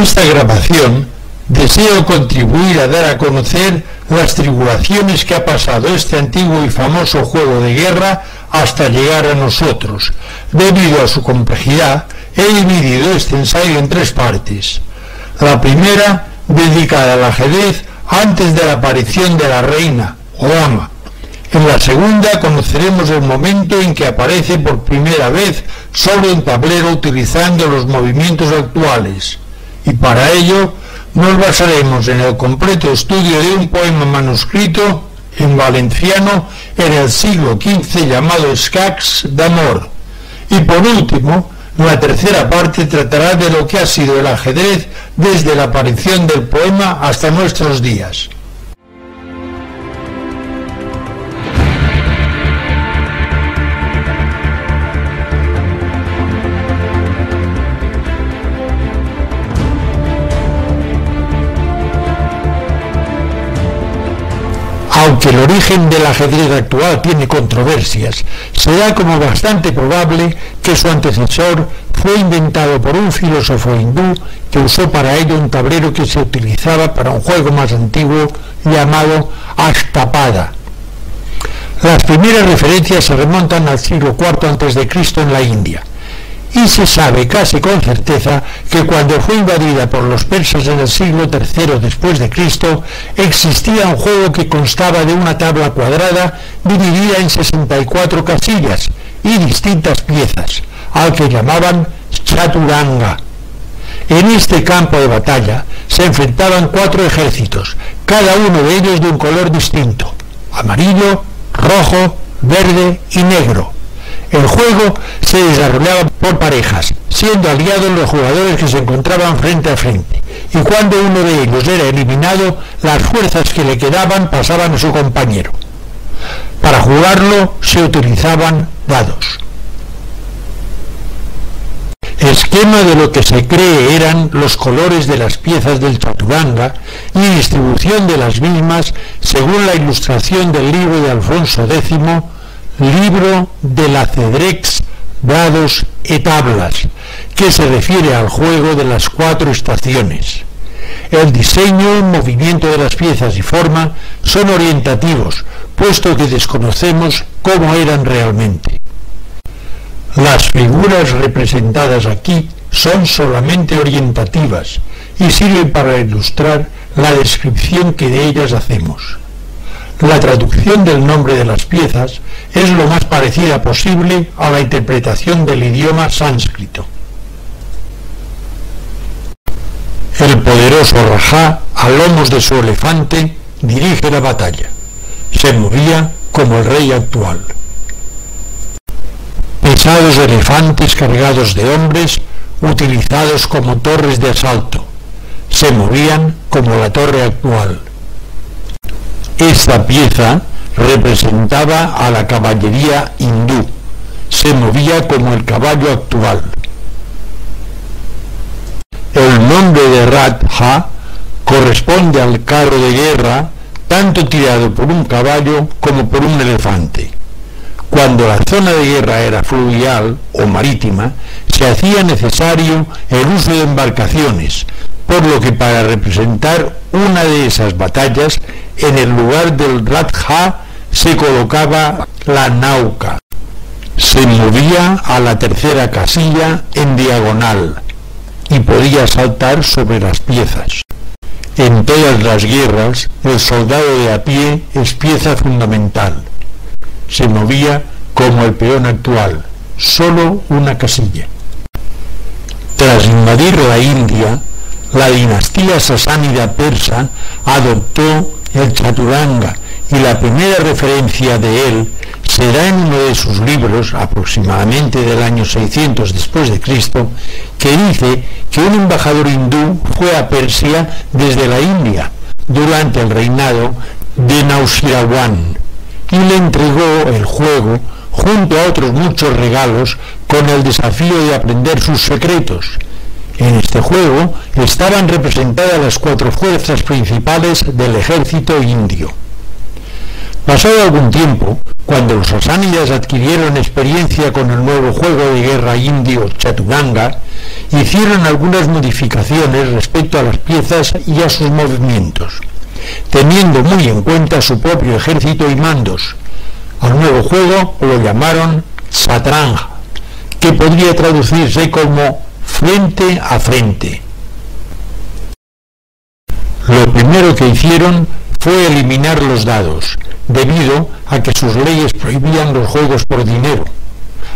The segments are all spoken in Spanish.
esta grabación deseo contribuir a dar a conocer las tribulaciones que ha pasado este antiguo y famoso juego de guerra hasta llegar a nosotros. Debido a su complejidad, he dividido este ensayo en 3 partes. La primera, dedicada al ajedrez antes de la aparición de la reina o dama. En la segunda conoceremos el momento en que aparece por primera vez sobre un tablero utilizando los movimientos actuales. Y para ello nos basaremos en el completo estudio de un poema manuscrito en valenciano en el siglo XV llamado Escacs d'Amor. Y por último, la tercera parte tratará de lo que ha sido el ajedrez desde la aparición del poema hasta nuestros días. Aunque el origen del ajedrez actual tiene controversias, se da como bastante probable que su antecesor fue inventado por un filósofo hindú que usó para ello un tablero que se utilizaba para un juego más antiguo llamado Ashtapada. Las primeras referencias se remontan al siglo IV a.C. en la India. Y se sabe casi con certeza que cuando fue invadida por los persas en el siglo III después de Cristo, existía un juego que constaba de una tabla cuadrada dividida en 64 casillas y distintas piezas, al que llamaban chaturanga. En este campo de batalla se enfrentaban 4 ejércitos, cada uno de ellos de un color distinto: amarillo, rojo, verde y negro. El juego se desarrollaba por parejas, siendo aliados los jugadores que se encontraban frente a frente, y cuando uno de ellos era eliminado, las fuerzas que le quedaban pasaban a su compañero. Para jugarlo se utilizaban dados. Esquema de lo que se cree eran los colores de las piezas del chaturanga y distribución de las mismas según la ilustración del libro de Alfonso X, Libro del Ajedrez, Dados y Tablas, que se refiere al juego de las 4 estaciones. El diseño, movimiento de las piezas y forma son orientativos, puesto que desconocemos cómo eran realmente. Las figuras representadas aquí son solamente orientativas y sirven para ilustrar la descripción que de ellas hacemos. La traducción del nombre de las piezas es lo más parecida posible a la interpretación del idioma sánscrito. El poderoso Rajá, a lomos de su elefante, dirige la batalla. Se movía como el rey actual. Pesados elefantes cargados de hombres, utilizados como torres de asalto. Se movían como la torre actual. Esta pieza representaba a la caballería hindú. Se movía como el caballo actual. El nombre de Ratha corresponde al carro de guerra, tanto tirado por un caballo como por un elefante. Cuando la zona de guerra era fluvial o marítima, se hacía necesario el uso de embarcaciones, por lo que para representar una de esas batallas, en el lugar del Ratha se colocaba la nauca. Se movía a la tercera casilla en diagonal y podía saltar sobre las piezas. En todas las guerras, el soldado de a pie es pieza fundamental. Se movía como el peón actual, solo una casilla. Tras invadir la India, la dinastía sasánida persa adoptó el chaturanga y la primera referencia de él se da en uno de sus libros, aproximadamente del año 600 después de Cristo, que dice que un embajador hindú fue a Persia desde la India durante el reinado de Nausirawan y le entregó el juego junto a otros muchos regalos con el desafío de aprender sus secretos. En este juego estaban representadas las 4 fuerzas principales del ejército indio. Pasado algún tiempo, cuando los sasánidas adquirieron experiencia con el nuevo juego de guerra indio chaturanga, hicieron algunas modificaciones respecto a las piezas y a sus movimientos, teniendo muy en cuenta su propio ejército y mandos. Al nuevo juego lo llamaron Satrang, que podría traducirse como frente a frente. Lo primero que hicieron fue eliminar los dados, debido a que sus leyes prohibían los juegos por dinero,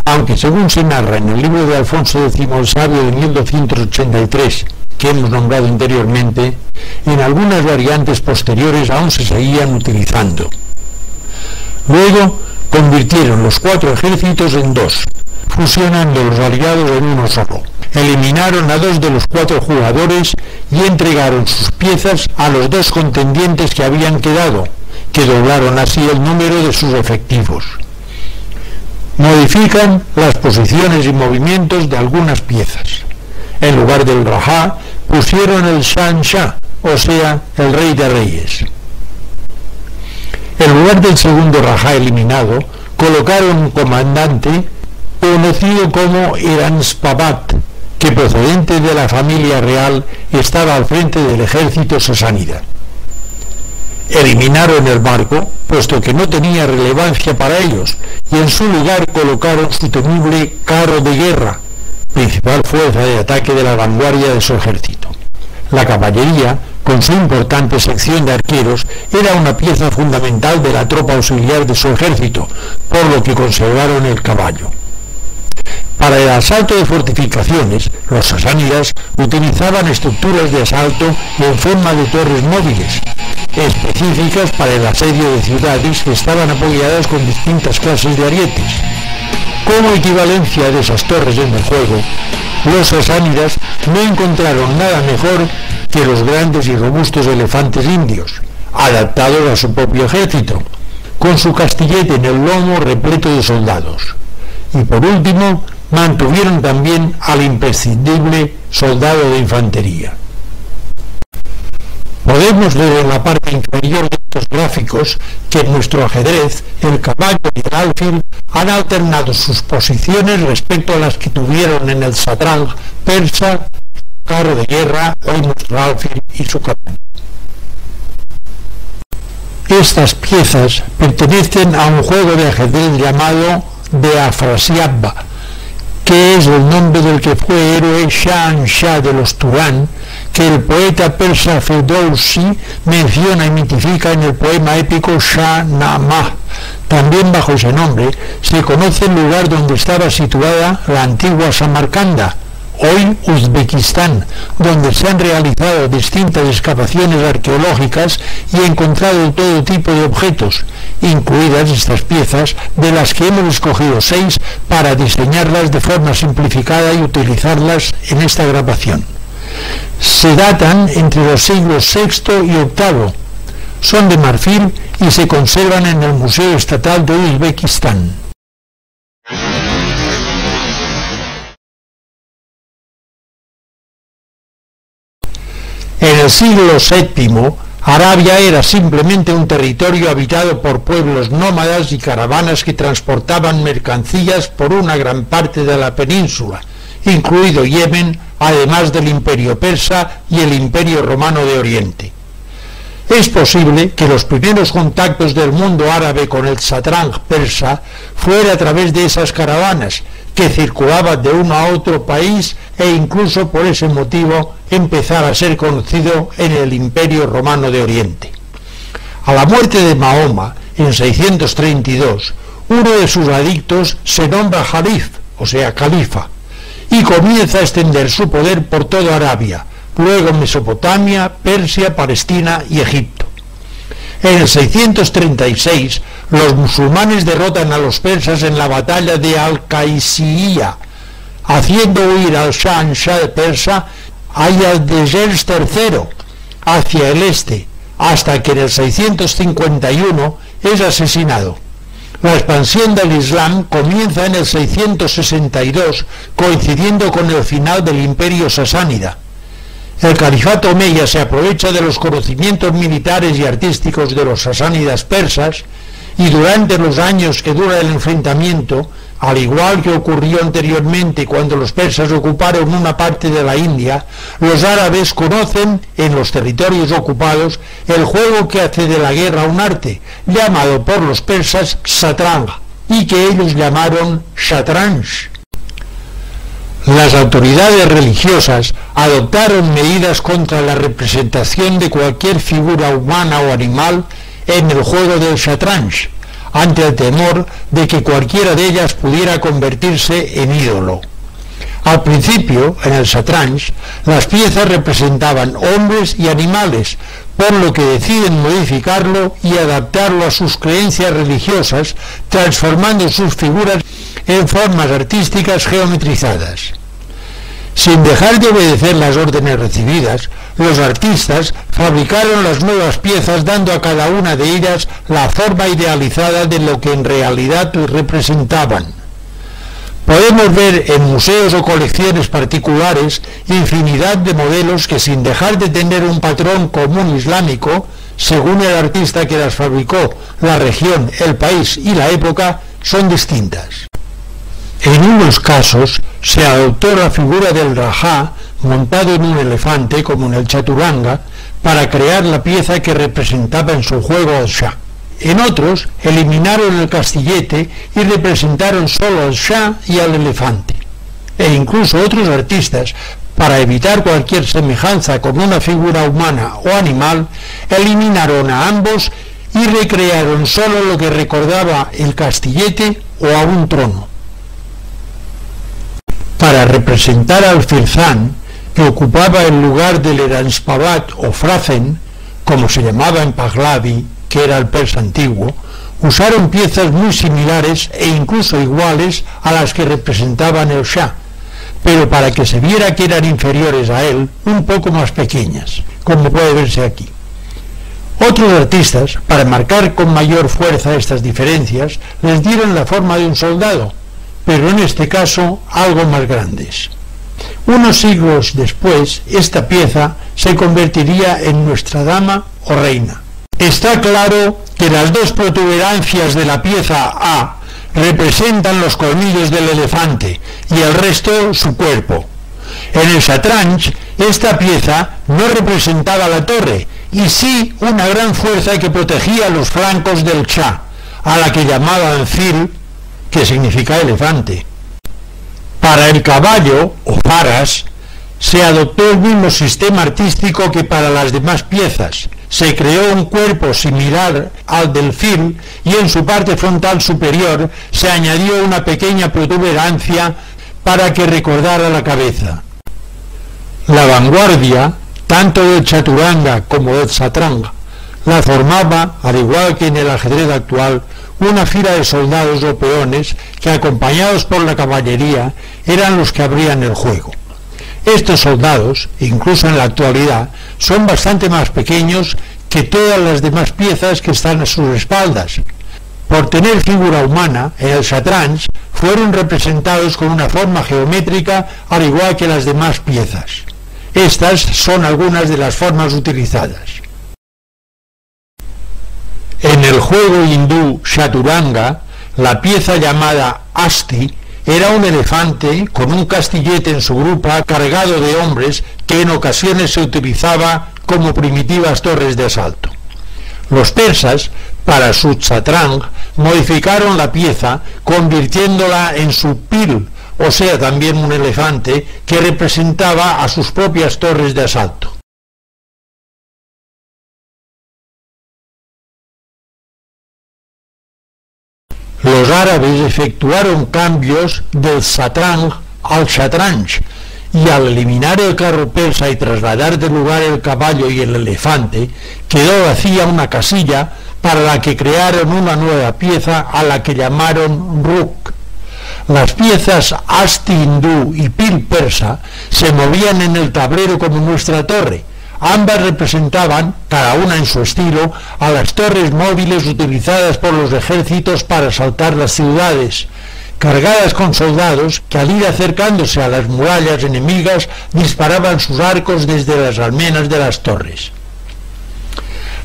aunque según se narra en el libro de Alfonso X el Sabio de 1283, que hemos nombrado anteriormente, en algunas variantes posteriores aún se seguían utilizando. Luego convirtieron los 4 ejércitos en 2, fusionando los aliados en uno solo. Eliminaron a 2 de los 4 jugadores y entregaron sus piezas a los 2 contendientes que habían quedado, que doblaron así el número de sus efectivos. Modifican las posiciones y movimientos de algunas piezas. En lugar del Rajá pusieron el Shahanshah, o sea, el Rey de Reyes. En lugar del segundo Rajá eliminado, colocaron un comandante conocido como Iranspabat, que procedente de la familia real estaba al frente del ejército sasánida. Eliminaron el barco, puesto que no tenía relevancia para ellos, y en su lugar colocaron su temible carro de guerra, principal fuerza de ataque de la vanguardia de su ejército. La caballería, con su importante sección de arqueros, era una pieza fundamental de la tropa auxiliar de su ejército, por lo que conservaron el caballo. Para el asalto de fortificaciones, los sasánidas utilizaban estructuras de asalto en forma de torres móviles, específicas para el asedio de ciudades que estaban apoyadas con distintas clases de arietes. Como equivalencia de esas torres en el juego, los sasánidas no encontraron nada mejor que los grandes y robustos elefantes indios, adaptados a su propio ejército, con su castillete en el lomo repleto de soldados. Y por último, mantuvieron también al imprescindible soldado de infantería. Podemos ver en la parte inferior de estos gráficos que en nuestro ajedrez el caballo y el alfil han alternado sus posiciones respecto a las que tuvieron en el Satrang persa, carro de guerra, hoy nuestro alfil y su caballo. Estas piezas pertenecen a un juego de ajedrez llamado de Afrasiab, que es el nombre del que fue héroe Shahanshah de los Turán, que el poeta persa Ferdowsi menciona y mitifica en el poema épico Shahnameh. También bajo ese nombre se conoce el lugar donde estaba situada la antigua Samarcanda, hoy Uzbekistán, donde se han realizado distintas excavaciones arqueológicas y encontrado todo tipo de objetos, incluidas estas piezas, de las que hemos escogido 6 para diseñarlas de forma simplificada y utilizarlas en esta grabación. Se datan entre los siglos VI y VIII, son de marfil y se conservan en el Museo Estatal de Uzbekistán. En el siglo VII, Arabia era simplemente un territorio habitado por pueblos nómadas y caravanas que transportaban mercancías por una gran parte de la península, incluido Yemen, además del Imperio Persa y el Imperio Romano de Oriente. Es posible que los primeros contactos del mundo árabe con el Satrang persa fuera a través de esas caravanas, que circulaban de uno a otro país e incluso por ese motivo empezar a ser conocido en el Imperio Romano de Oriente. A la muerte de Mahoma, en 632, uno de sus adictos se nombra Jalif, o sea, califa, y comienza a extender su poder por toda Arabia, luego Mesopotamia, Persia, Palestina y Egipto. En el 636, los musulmanes derrotan a los persas en la batalla de Al-Qaisiyya, haciendo huir al Shahanshah persa Ayadezers III hacia el este, hasta que en el 651 es asesinado. La expansión del Islam comienza en el 662, coincidiendo con el final del Imperio Sasánida. El califato omeya se aprovecha de los conocimientos militares y artísticos de los sasánidas persas y durante los años que dura el enfrentamiento al igual que ocurrió anteriormente cuando los persas ocuparon una parte de la India, los árabes conocen en los territorios ocupados el juego que hace de la guerra un arte, llamado por los persas shatrang, y que ellos llamaron shatranj. Las autoridades religiosas adoptaron medidas contra la representación de cualquier figura humana o animal en el juego del shatranj, ante el temor de que cualquiera de ellas pudiera convertirse en ídolo. Al principio, en el shatranj, las piezas representaban hombres y animales, por lo que deciden modificarlo y adaptarlo a sus creencias religiosas, transformando sus figuras en formas artísticas geometrizadas. Sin dejar de obedecer las órdenes recibidas, los artistas fabricaron las nuevas piezas dando a cada una de ellas la forma idealizada de lo que en realidad representaban. Podemos ver en museos o colecciones particulares infinidad de modelos que, sin dejar de tener un patrón común islámico, según el artista que las fabricó, la región, el país y la época, son distintas. En unos casos se adoptó la figura del Rajá montado en un elefante, como en el Chaturanga, para crear la pieza que representaba en su juego al Shah. En otros eliminaron el castillete y representaron solo al Shah y al elefante. E incluso otros artistas, para evitar cualquier semejanza con una figura humana o animal, eliminaron a ambos y recrearon solo lo que recordaba el castillete o a un trono. Para representar al Firzán, que ocupaba el lugar del Eranspavat o Frazen, como se llamaba en Pahlavi, que era el persa antiguo, usaron piezas muy similares e incluso iguales a las que representaban el Shah, pero para que se viera que eran inferiores a él, un poco más pequeñas, como puede verse aquí. Otros artistas, para marcar con mayor fuerza estas diferencias, les dieron la forma de un soldado, pero en este caso algo más grandes. Unos siglos después, esta pieza se convertiría en Nuestra Dama o Reina. Está claro que las dos protuberancias de la pieza A representan los colmillos del elefante y el resto su cuerpo. En el shatranj, esta pieza no representaba la torre, y sí una gran fuerza que protegía los flancos del Shah, a la que llamaban fil, que significa elefante. Para el caballo, o faras, se adoptó el mismo sistema artístico que para las demás piezas. Se creó un cuerpo similar al del fil y en su parte frontal superior se añadió una pequeña protuberancia para que recordara la cabeza. La vanguardia, tanto del chaturanga como del satranga, la formaba, al igual que en el ajedrez actual, una fila de soldados o peones que, acompañados por la caballería, eran los que abrían el juego. Estos soldados, incluso en la actualidad, son bastante más pequeños que todas las demás piezas que están a sus espaldas. Por tener figura humana, en el shatranj fueron representados con una forma geométrica al igual que las demás piezas. Estas son algunas de las formas utilizadas. En el juego hindú Chaturanga, la pieza llamada Asti era un elefante con un castillete en su grupa cargado de hombres que en ocasiones se utilizaba como primitivas torres de asalto. Los persas, para su chatrang, modificaron la pieza convirtiéndola en su pil, o sea también un elefante que representaba a sus propias torres de asalto. Los árabes efectuaron cambios del satrang al shatranj, y al eliminar el carro persa y trasladar de lugar el caballo y el elefante, quedó vacía una casilla para la que crearon una nueva pieza a la que llamaron ruk. Las piezas asti hindú y pil persa se movían en el tablero como nuestra torre. Ambas representaban, cada una en su estilo, a las torres móviles utilizadas por los ejércitos para asaltar las ciudades, cargadas con soldados que, al ir acercándose a las murallas enemigas, disparaban sus arcos desde las almenas de las torres.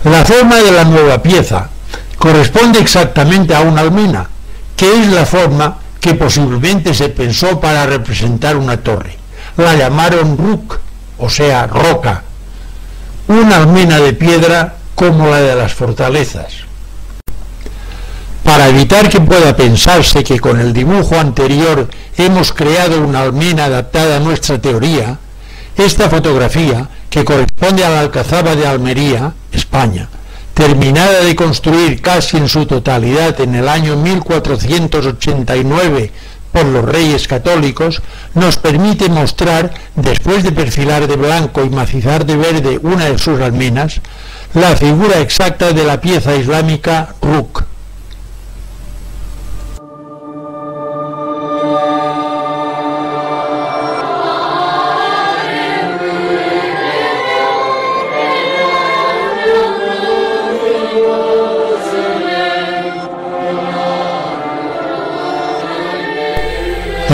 La forma de la nueva pieza corresponde exactamente a una almena, que es la forma que posiblemente se pensó para representar una torre. La llamaron Ruk, o sea, roca, una almena de piedra como la de las fortalezas. Para evitar que pueda pensarse que con el dibujo anterior hemos creado una almena adaptada a nuestra teoría, esta fotografía, que corresponde a la Alcazaba de Almería, España, terminada de construir casi en su totalidad en el año 1489 por los Reyes Católicos, nos permite mostrar, después de perfilar de blanco y macizar de verde una de sus almenas, la figura exacta de la pieza islámica Ruk.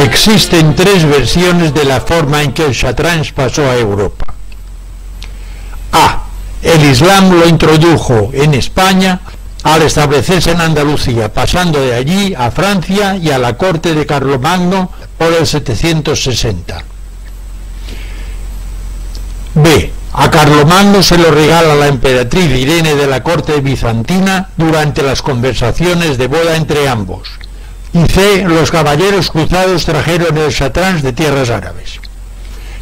Existen tres versiones de la forma en que el Chatrans pasó a Europa. A. El Islam lo introdujo en España al establecerse en Andalucía, pasando de allí a Francia y a la corte de Carlomagno por el 760. B. A Carlomagno se lo regala la emperatriz Irene de la corte bizantina durante las conversaciones de boda entre ambos. Y C. Los caballeros cruzados trajeron el Chatrans de tierras árabes.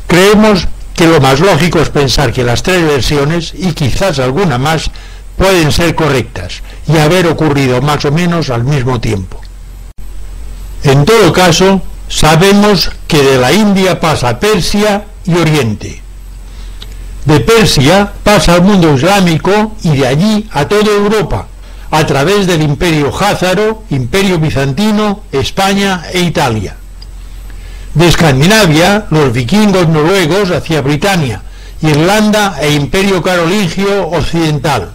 Creemos que lo más lógico es pensar que las tres versiones, y quizás alguna más, pueden ser correctas y haber ocurrido más o menos al mismo tiempo. En todo caso, sabemos que de la India pasa a Persia y Oriente. De Persia pasa al mundo islámico y de allí a toda Europa, a través del Imperio Házaro, Imperio Bizantino, España e Italia. De Escandinavia, los vikingos noruegos hacia Britania, Irlanda e Imperio Carolingio Occidental.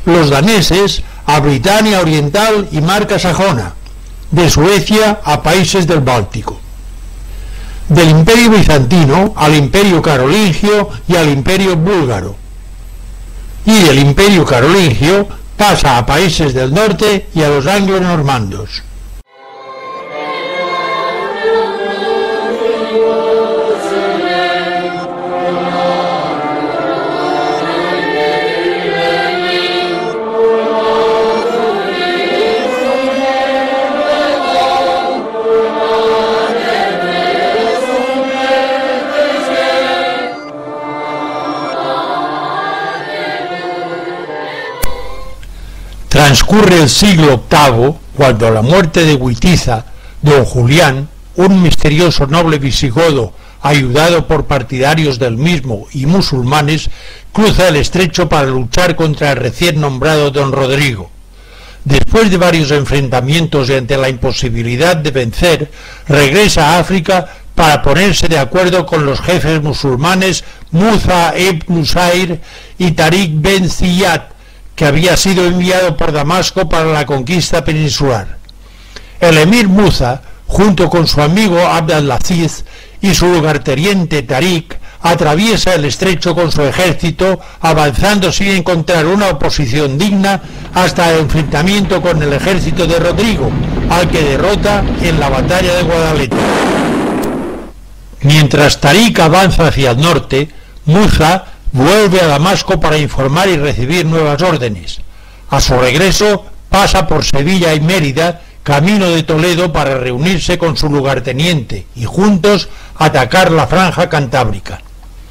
Los daneses a Britania Oriental y Marca Sajona. De Suecia a países del Báltico. Del Imperio Bizantino al Imperio Carolingio y al Imperio Búlgaro. Y del Imperio Carolingio pasa a países del norte y a los anglo-normandos. Transcurre el siglo VIII, cuando a la muerte de Witiza, don Julián, un misterioso noble visigodo, ayudado por partidarios del mismo y musulmanes, cruza el estrecho para luchar contra el recién nombrado don Rodrigo. Después de varios enfrentamientos y ante la imposibilidad de vencer, regresa a África para ponerse de acuerdo con los jefes musulmanes Musa ibn Nusayr y Tariq ben Ziyad, que había sido enviado por Damasco para la conquista peninsular. El emir Musa, junto con su amigo Abd al-Aziz y su lugarteniente Tariq, atraviesa el estrecho con su ejército, avanzando sin encontrar una oposición digna hasta el enfrentamiento con el ejército de Rodrigo, al que derrota en la batalla de Guadalete. Mientras Tariq avanza hacia el norte, Musa vuelve a Damasco para informar y recibir nuevas órdenes. A su regreso pasa por Sevilla y Mérida, camino de Toledo, para reunirse con su lugarteniente y juntos atacar la franja cantábrica.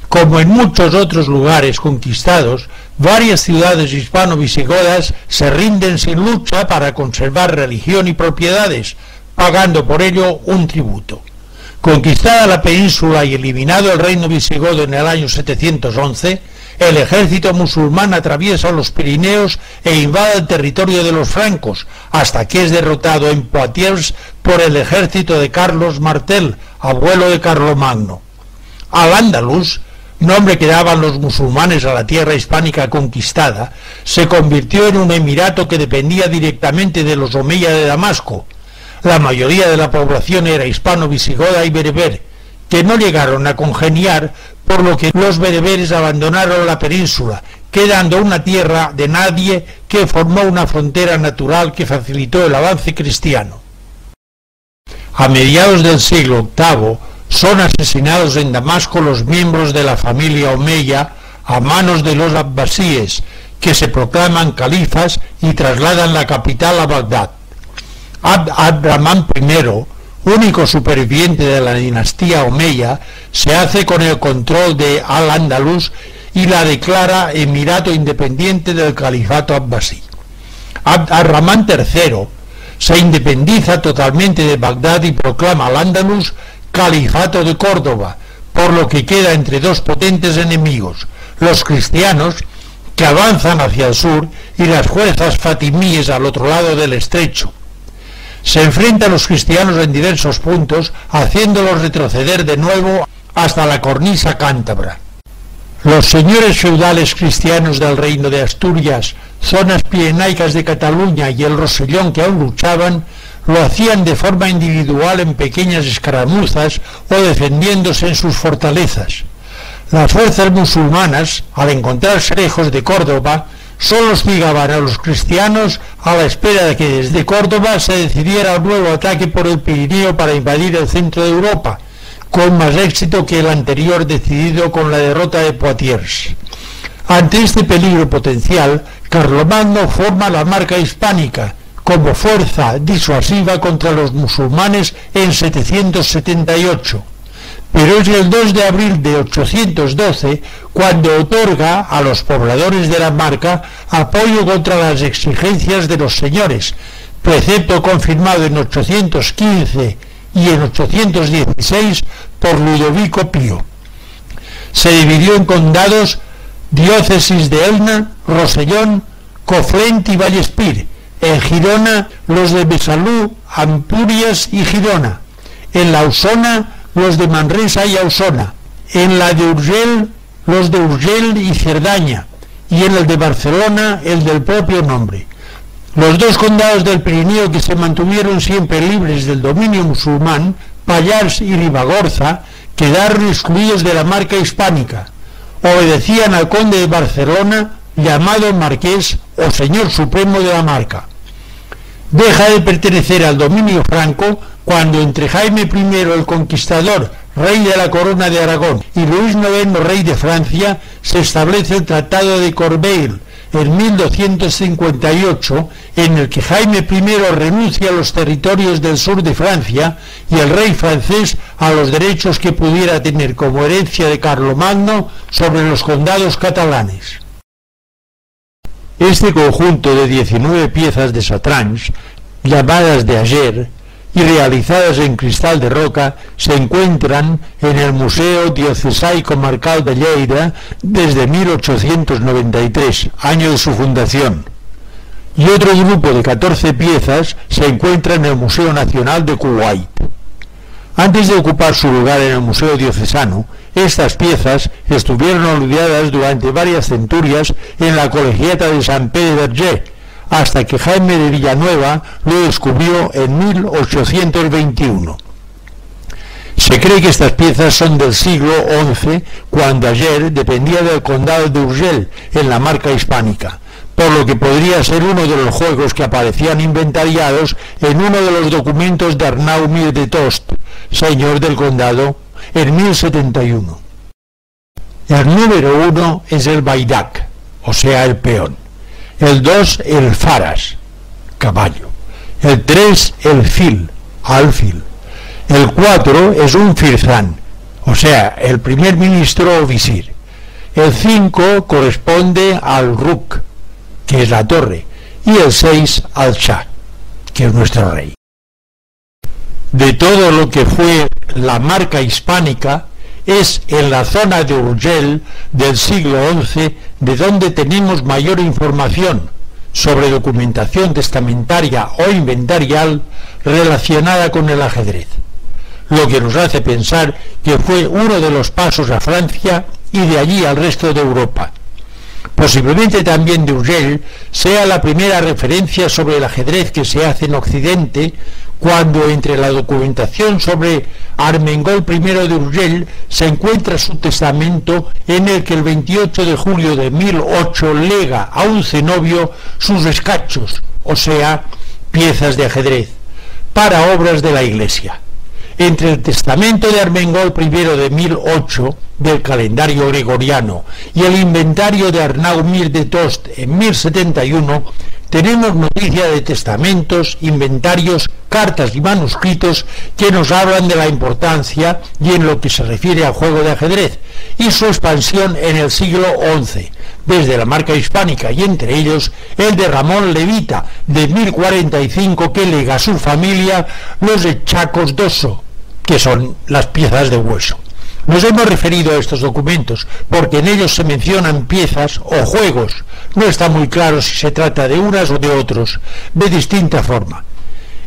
Como en muchos otros lugares conquistados, varias ciudades hispano-visigodas se rinden sin lucha para conservar religión y propiedades, pagando por ello un tributo. Conquistada la península y eliminado el reino visigodo en el año 711, el ejército musulmán atraviesa los Pirineos e invade el territorio de los francos, hasta que es derrotado en Poitiers por el ejército de Carlos Martel, abuelo de Carlomagno. Al-Ándalus, nombre que daban los musulmanes a la tierra hispánica conquistada, se convirtió en un emirato que dependía directamente de los omeyas de Damasco. La mayoría de la población era hispano-visigoda y bereber, que no llegaron a congeniar, por lo que los bereberes abandonaron la península, quedando una tierra de nadie que formó una frontera natural que facilitó el avance cristiano. A mediados del siglo VIII son asesinados en Damasco los miembros de la familia Omeya a manos de los abbasíes, que se proclaman califas y trasladan la capital a Bagdad. Abd ar-Rahman I, único superviviente de la dinastía Omeya, se hace con el control de Al-Ándalus y la declara emirato independiente del califato abbasí. Abd ar-Rahman III se independiza totalmente de Bagdad y proclama Al-Ándalus califato de Córdoba, por lo que queda entre dos potentes enemigos, los cristianos, que avanzan hacia el sur, y las fuerzas fatimíes al otro lado del estrecho. Se enfrentan los cristianos en diversos puntos, haciéndolos retroceder de nuevo hasta la cornisa cántabra. Los señores feudales cristianos del reino de Asturias, zonas pirenaicas de Cataluña y el Rosellón, que aún luchaban, lo hacían de forma individual en pequeñas escaramuzas o defendiéndose en sus fortalezas. Las fuerzas musulmanas, al encontrarse lejos de Córdoba, solo hostigaban a los cristianos a la espera de que desde Córdoba se decidiera un nuevo ataque por el Pirineo para invadir el centro de Europa, con más éxito que el anterior decidido con la derrota de Poitiers. Ante este peligro potencial, Carlomagno forma la Marca Hispánica como fuerza disuasiva contra los musulmanes en 778. Pero es el 2 de abril de 812 cuando otorga a los pobladores de la Marca apoyo contra las exigencias de los señores, precepto confirmado en 815 y en 816 por Ludovico Pío. Se dividió en condados, diócesis de Elna, Rosellón, Conflent y Vallespir; en Girona los de Besalú, Ampurias y Girona; en la Ausona los de Manresa y Ausona; en la de Urgell los de Urgell y Cerdaña; y en el de Barcelona el del propio nombre. Los dos condados del Pirineo que se mantuvieron siempre libres del dominio musulmán, Pallars y Ribagorza, quedaron excluidos de la Marca Hispánica. Obedecían al conde de Barcelona, llamado Marqués o Señor Supremo de la Marca. Deja de pertenecer al dominio franco cuando entre Jaime I el Conquistador, rey de la Corona de Aragón, y Luis IX, rey de Francia, se establece el Tratado de Corbeil en 1258, en el que Jaime I renuncia a los territorios del sur de Francia y el rey francés a los derechos que pudiera tener como herencia de Carlomagno sobre los condados catalanes. Este conjunto de 19 piezas de Satrange, llamadas de Ager, y realizadas en cristal de roca, se encuentran en el Museo Diocesà y Comarcal de Lleida desde 1893, año de su fundación, y otro grupo de 14 piezas se encuentra en el Museo Nacional de Kuwait. Antes de ocupar su lugar en el Museo Diocesano, estas piezas estuvieron olvidadas durante varias centurias en la colegiata de Sant Pere de Verger, hasta que Jaime de Villanueva lo descubrió en 1821. Se cree que estas piezas son del siglo XI, cuando Ager dependía del condado de Urgell, en la Marca Hispánica, por lo que podría ser uno de los juegos que aparecían inventariados en uno de los documentos de Arnau Mir de Tost, señor del condado, en 1071. El número 1 es el Baidak, o sea, el peón; el 2 el Faras, caballo; el 3 el Fil, alfil; el 4 es un Firzán, o sea, el primer ministro o visir; el 5 corresponde al Ruk, que es la torre; y el 6 al Shah, que es nuestro rey. De todo lo que fue la Marca Hispánica, es en la zona de Urgell del siglo XI de donde tenemos mayor información sobre documentación testamentaria o inventarial relacionada con el ajedrez, lo que nos hace pensar que fue uno de los pasos a Francia y de allí al resto de Europa. Posiblemente también de Urgell sea la primera referencia sobre el ajedrez que se hace en Occidente, cuando entre la documentación sobre Armengol I de Urgell se encuentra su testamento en el que el 28 de julio de 1008 lega a un cenobio sus escachos, o sea, piezas de ajedrez, para obras de la Iglesia. Entre el testamento de Armengol I de 1008 del calendario gregoriano y el inventario de Arnau Mir de Tost en 1071, tenemos noticia de testamentos, inventarios, cartas y manuscritos que nos hablan de la importancia y en lo que se refiere al juego de ajedrez y su expansión en el siglo XI, desde la marca hispánica y entre ellos el de Ramón Levita de 1045 que lega a su familia los echacos d'osso, que son las piezas de hueso. Nos hemos referido a estos documentos porque en ellos se mencionan piezas o juegos. No está muy claro si se trata de unas o de otros, de distinta forma.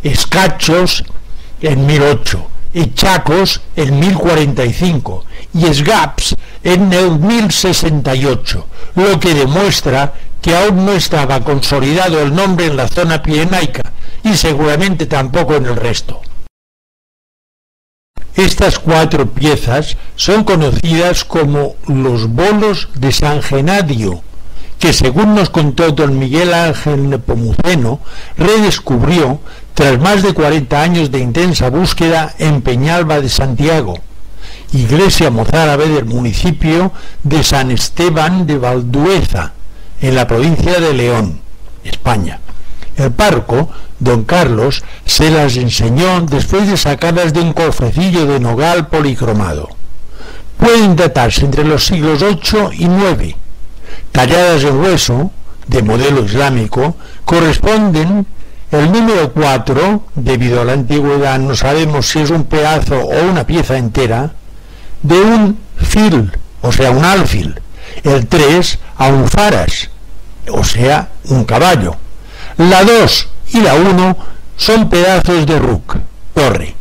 Escachos en 1008, echacos en 1045 y esgaps en el 1068, lo que demuestra que aún no estaba consolidado el nombre en la zona pirenaica y seguramente tampoco en el resto. Estas 4 piezas son conocidas como los bolos de San Genadio, que según nos contó don Miguel Ángel Nepomuceno, redescubrió tras más de 40 años de intensa búsqueda en Peñalba de Santiago, iglesia mozárabe del municipio de San Esteban de Valdueza, en la provincia de León, España. El párroco, don Carlos, se las enseñó después de sacarlas de un cofrecillo de nogal policromado. Pueden datarse entre los siglos VIII y IX. Talladas en hueso, de modelo islámico, corresponden el número 4, debido a la antigüedad no sabemos si es un pedazo o una pieza entera, de un fil, o sea, un alfil. El 3 a un faras, o sea, un caballo. La 2 y la 1 son pedazos de ruc, torre.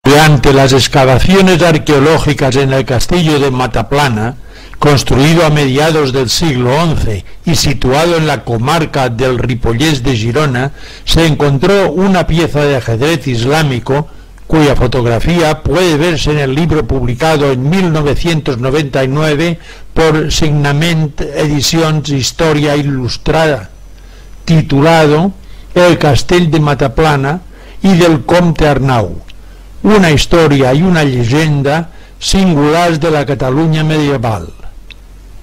Durante las excavaciones arqueológicas en el castillo de Mataplana, construido a mediados del siglo XI y situado en la comarca del Ripollès de Girona, se encontró una pieza de ajedrez islámico cuya fotografía puede verse en el libro publicado en 1999 por Signament Edicions Historia Ilustrada, titulado El Castell de Mataplana y del Comte Arnau, una historia y una leyenda singulares de la Cataluña medieval.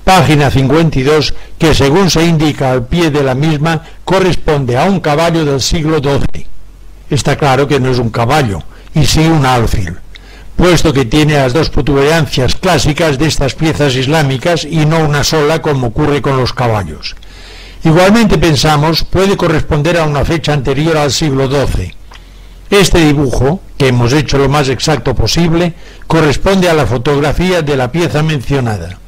Página 52, que según se indica al pie de la misma, corresponde a un caballo del siglo XII. Está claro que no es un caballo, y sí un alfil, puesto que tiene las 2 protuberancias clásicas de estas piezas islámicas y no una sola como ocurre con los caballos. Igualmente pensamos puede corresponder a una fecha anterior al siglo XII. Este dibujo, que hemos hecho lo más exacto posible, corresponde a la fotografía de la pieza mencionada.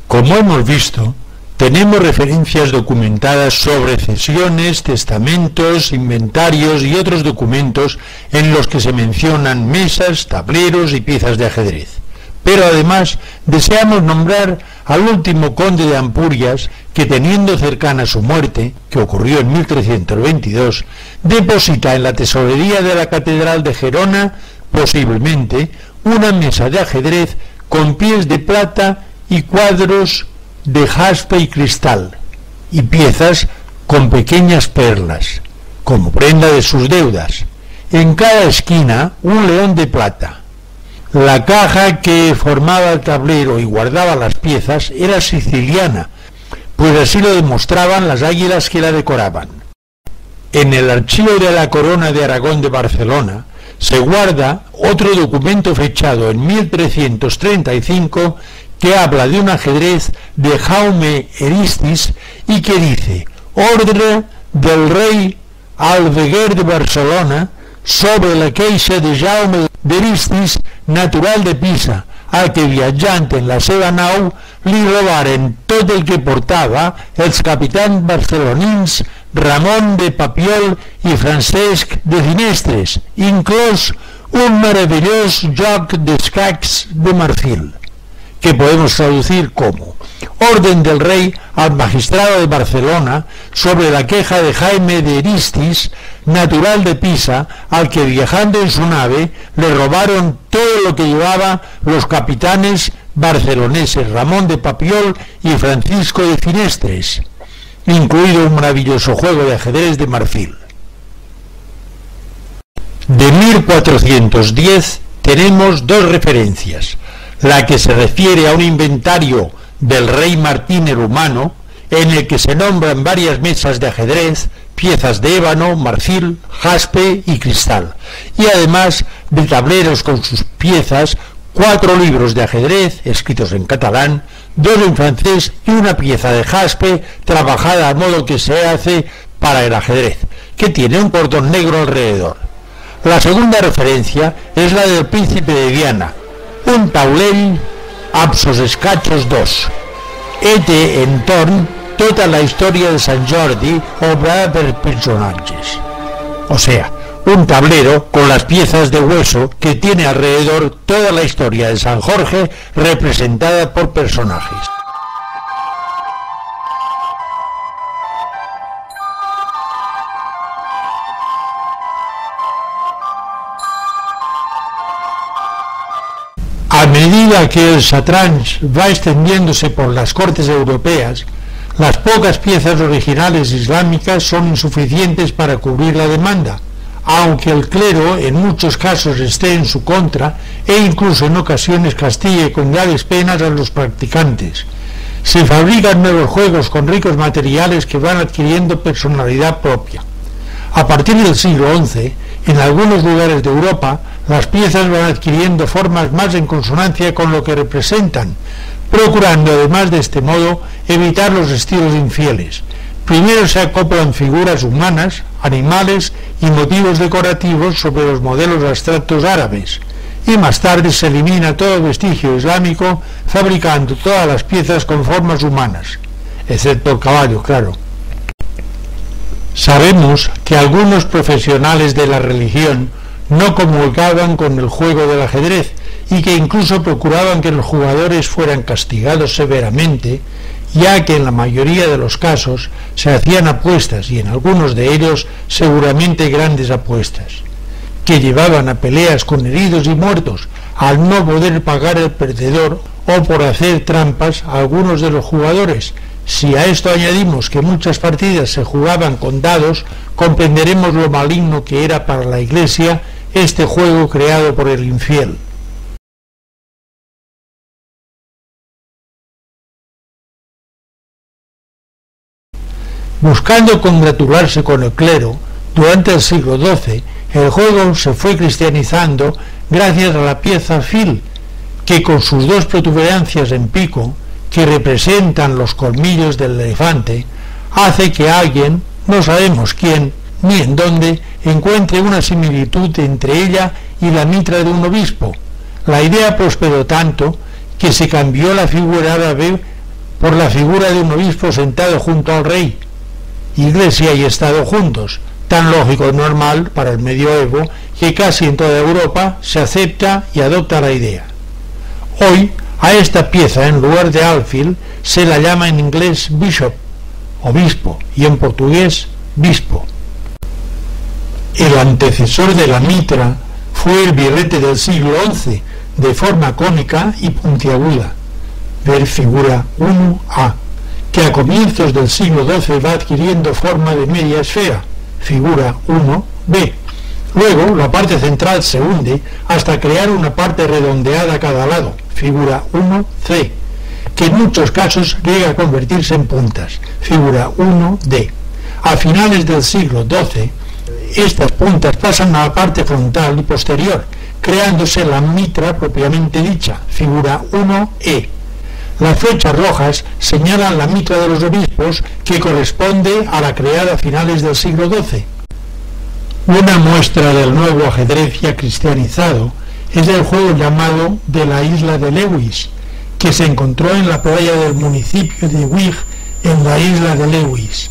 Como hemos visto, tenemos referencias documentadas sobre cesiones, testamentos, inventarios y otros documentos en los que se mencionan mesas, tableros y piezas de ajedrez. Pero además deseamos nombrar al último conde de Ampurias que, teniendo cercana su muerte, que ocurrió en 1322, deposita en la tesorería de la Catedral de Gerona, posiblemente, una mesa de ajedrez con pies de plata y cuadros de jaspe y cristal, y piezas con pequeñas perlas, como prenda de sus deudas. En cada esquina un león de plata. La caja que formaba el tablero y guardaba las piezas era siciliana, pues así lo demostraban las águilas que la decoraban. En el archivo de la Corona de Aragón de Barcelona se guarda otro documento fechado en 1335 que habla de un ajedrez de Jaume Aristis y que dice: ordre del rei Albeguer de Barcelona sobre la queixa de Jaume d'Aristis, natural de Pisa, al que viatjant en la seva nau li robaren tot el que portava els capitans barcelonins Ramon de Papiol i Francesc de Finestres, inclòs un meravellós joc d'escacs de marfil, que podemos traducir como orden del rey al magistrado de Barcelona sobre la queja de Jaime de Aristis, natural de Pisa, al que viajando en su nave le robaron todo lo que llevaba los capitanes barceloneses Ramón de Papiol y Francisco de Finestres, incluido un maravilloso juego de ajedrez de marfil. De 1410 tenemos dos referencias, la que se refiere a un inventario del rey Martín el Humano, en el que se nombran varias mesas de ajedrez, piezas de ébano, marfil, jaspe y cristal, y además de tableros con sus piezas, 4 libros de ajedrez escritos en catalán, 2 en francés y una pieza de jaspe trabajada a modo que se hace para el ajedrez, que tiene un cordón negro alrededor. La segunda referencia es la del Príncipe de Diana, un taulell amb sos escachos 2. Este entorn tota la història de Sant Jordi obrada per personajes. O sea, un tablero con las piezas de hueso que tiene alrededor toda la historia de San Jorge representada por personajes. A medida que el satranj va extendiéndose por las cortes europeas, las pocas piezas originales islámicas son insuficientes para cubrir la demanda, aunque el clero en muchos casos esté en su contra e incluso en ocasiones castigue con graves penas a los practicantes. Se fabrican nuevos juegos con ricos materiales que van adquiriendo personalidad propia. A partir del siglo XI, en algunos lugares de Europa, las piezas van adquiriendo formas más en consonancia con lo que representan, procurando además de este modo evitar los estilos infieles. Primero se acoplan figuras humanas, animales y motivos decorativos sobre los modelos abstractos árabes, y más tarde se elimina todo vestigio islámico fabricando todas las piezas con formas humanas, excepto el caballo, claro. Sabemos que algunos profesionales de la religión no comulgaban con el juego del ajedrez y que incluso procuraban que los jugadores fueran castigados severamente, ya que en la mayoría de los casos se hacían apuestas, y en algunos de ellos seguramente grandes apuestas, que llevaban a peleas con heridos y muertos al no poder pagar el perdedor o por hacer trampas a algunos de los jugadores. Si a esto añadimos que muchas partidas se jugaban con dados, comprenderemos lo maligno que era para la Iglesia este juego creado por el infiel. Buscando congratularse con el clero, durante el siglo XII el juego se fue cristianizando gracias a la pieza fil, que con sus 2 protuberancias en pico, que representan los colmillos del elefante, hace que alguien, no sabemos quién ni en dónde, encuentre una similitud entre ella y la mitra de un obispo. La idea prosperó tanto que se cambió la figura árabe por la figura de un obispo sentado junto al rey. Iglesia y Estado juntos, tan lógico y normal para el medioevo que casi en toda Europa se acepta y adopta la idea. Hoy, a esta pieza, en lugar de alfil, se la llama en inglés bishop, obispo, y en portugués bispo. El antecesor de la mitra fue el birrete del siglo XI, de forma cónica y puntiaguda, ver figura 1A, que a comienzos del siglo XII va adquiriendo forma de media esfera, figura 1B. Luego la parte central se hunde hasta crear una parte redondeada a cada lado, figura 1C, que en muchos casos llega a convertirse en puntas, figura 1D. A finales del siglo XII, estas puntas pasan a la parte frontal y posterior, creándose la mitra propiamente dicha, figura 1E. Las flechas rojas señalan la mitra de los obispos, que corresponde a la creada a finales del siglo XII. Una muestra del nuevo ajedrez ya cristianizado es el juego llamado de la isla de Lewis, que se encontró en la playa del municipio de Wig, en la isla de Lewis.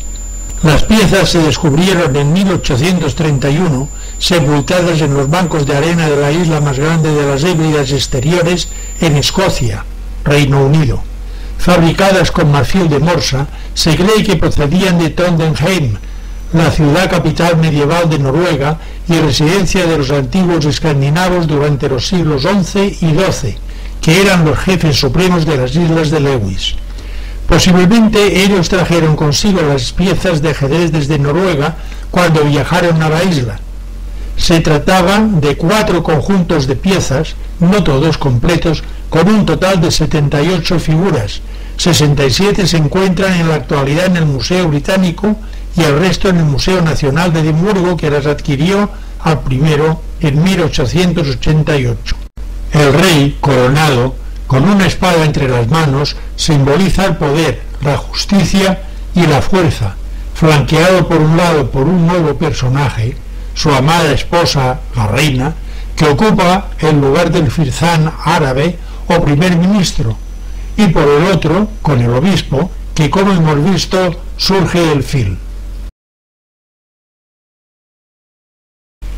Las piezas se descubrieron en 1831, sepultadas en los bancos de arena de la isla más grande de las Hébridas exteriores, en Escocia, Reino Unido. Fabricadas con marfil de Morsa, se cree que procedían de Trondheim, la ciudad capital medieval de Noruega y residencia de los antiguos escandinavos durante los siglos XI y XII, que eran los jefes supremos de las islas de Lewis. Posiblemente ellos trajeron consigo las piezas de ajedrez desde Noruega cuando viajaron a la isla. Se trataba de 4 conjuntos de piezas, no todos completos, con un total de 78 figuras. 67 se encuentran en la actualidad en el Museo Británico y el resto en el Museo Nacional de Edimburgo, que las adquirió al primero en 1888. El rey, coronado, con una espada entre las manos, simboliza el poder, la justicia y la fuerza, flanqueado por un lado por un nuevo personaje, su amada esposa, la reina, que ocupa el lugar del firzán árabe o primer ministro, y por el otro, con el obispo, que como hemos visto, surge del fil.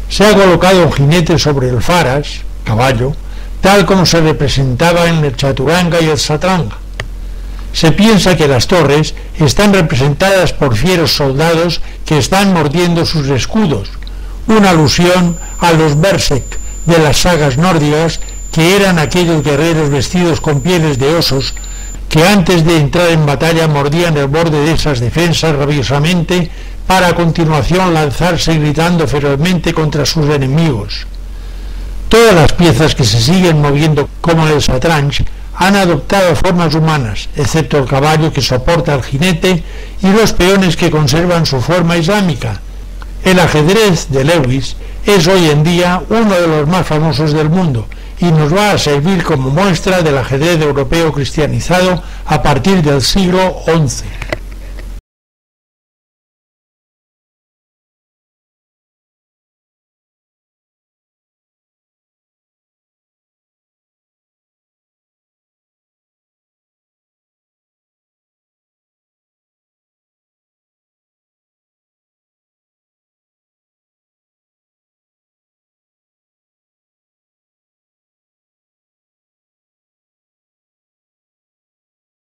Se ha colocado un jinete sobre el faras, caballo, tal como se representaba en el chaturanga y el satranga. Se piensa que las torres están representadas por fieros soldados que están mordiendo sus escudos, una alusión a los Berserk de las sagas nórdicas, que eran aquellos guerreros vestidos con pieles de osos que antes de entrar en batalla mordían el borde de esas defensas rabiosamente para a continuación lanzarse gritando ferozmente contra sus enemigos. Todas las piezas que se siguen moviendo como el satranj han adoptado formas humanas, excepto el caballo que soporta al jinete y los peones que conservan su forma islámica. El ajedrez de Lewis es hoy en día uno de los más famosos del mundo y nos va a servir como muestra del ajedrez europeo cristianizado a partir del siglo XI.